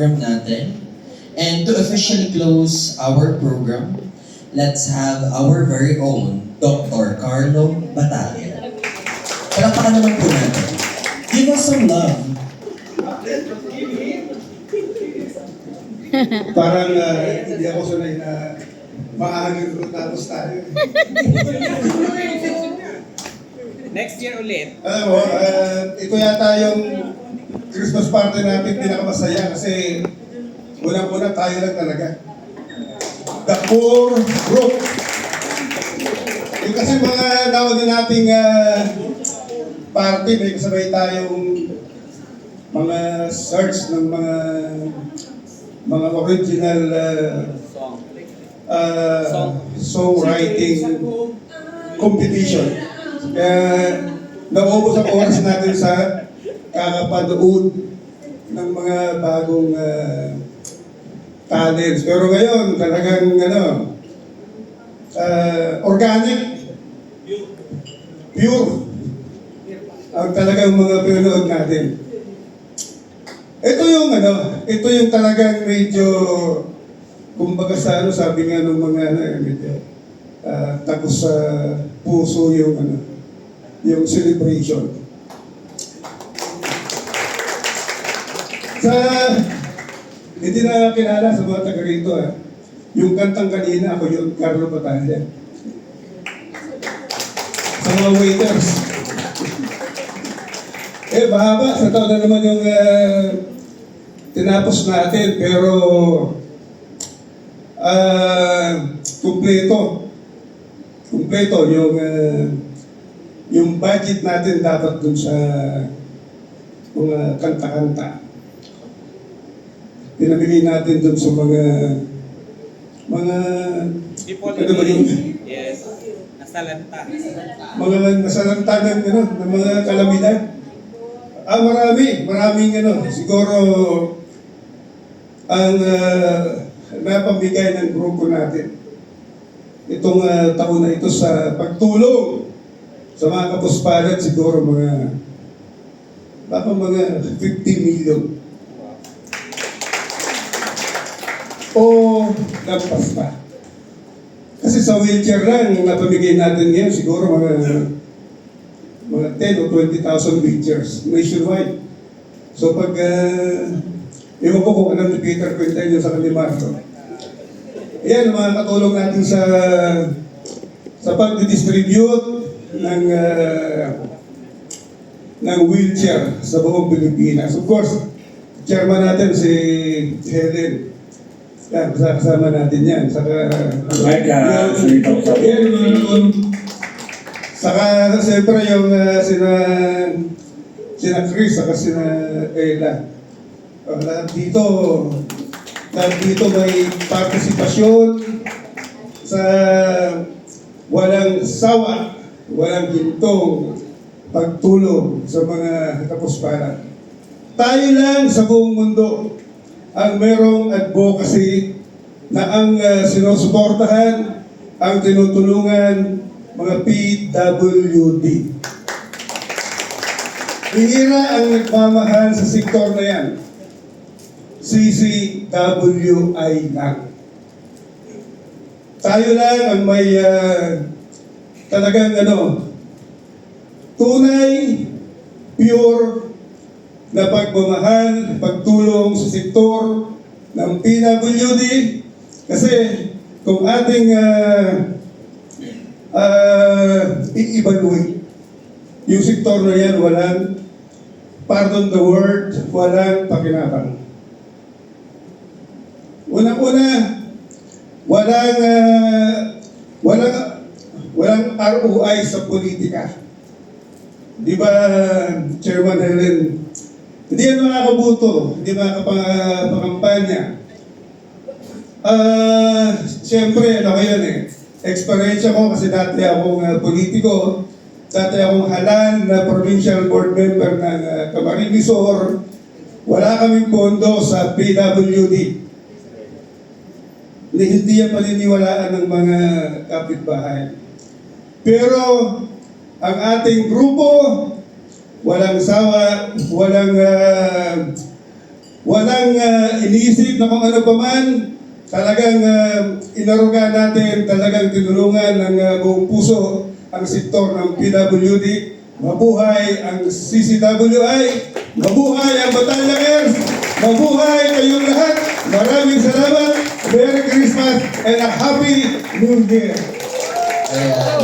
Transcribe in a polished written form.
program natin. And to officially close our program, let's have our very own Dr. Carlo Batalla. Palakpakan naman po natin. Give us some love. Parang hindi ako sanay na maahagin ko tapos tayo. Next year ulit. Alam mo, ito yata yung Christmas party natin pinakamasaya kasi unang-una tayo lang talaga. The core group. Yung kasi mga nauna nating party, may kasabay tayong mga search ng mga original songwriting competition. Kaya naubos ang oras natin sa kakapanood ng mga bagong talents. Pero ngayon, talagang organic, pure, ang talagang mga pinanood natin. Ito yung talagang medyo, kumbaga sa sabi nga ng mga medyo tagos sa puso yung celebration. Hindi na kilala sa mga taga rito yung kantang kanina, ako yung Carlo Batalla. Sa mga waiters. Mahaba, sa taon na naman yung tinapos natin, pero kumpleto yung budget natin dapat dun sa mga kanta-kanta. Pinamili natin dun sa mga People ano ba yun? Yes. Nasalanta. Mga nasalantanan ng mga kalamidad. Maraming siguro ang napamigay ng grupo natin itong taon na ito sa pagtulong sa mga kapuspalan, siguro mga 50 million o lampas pa. Kasi sa wheelchair lang napamigay natin ngayon siguro mga 10 o 20,000 wheelchairs nationwide. So pag ewan ko kung alam ni Peter Quintanilla sa Calimarto, yan mga katulong natin sa pag-distribute ng wheelchair sa buong Pilipinas. Of course, chairman natin si Helen. Yan, kasama natin yan. Saka siyempre yung sina Chris, saka sina Ella. Lahat dito may partisipasyon sa walang sawa, walang gintong pagtulong sa mga kapusparan. Tayo lang sa buong mundo ang merong advocacy na ang sinusuportahan, ang tinutulungan mga PWD. Bihira ang nagmamahal sa sektor na yan. CCWI lang. Tayo lang ang may talagang tunay, pure na pagmamahal, pagtulong sa sektor ng PWD. Kasi kung ating i-evaluate yung sektor na yan, walang, pardon the word, walang pakinabang. Unang-una, walang ROI sa politika. Di ba, Chairman Helen? Hindi yan makakabuto, hindi makakapangampanya. Siyempre, experience ko kasi dati akong politiko, dati akong halal na provincial board member ng Camarines Sur. Wala kaming pondo sa PWD. Hindi yan paniniwalaan ng mga kapitbahay. Pero ang ating grupo, walang sawa, walang Walang iniisip na kung ano pa man. Talagang inaruga natin, talagang tinulungan ng buong puso ang sektor ng PWD. Mabuhay ang CCWI, mabuhay ang Batalyangers, mabuhay kayong lahat. Maraming salamat, Merry Christmas and a Happy New Year. Ayan.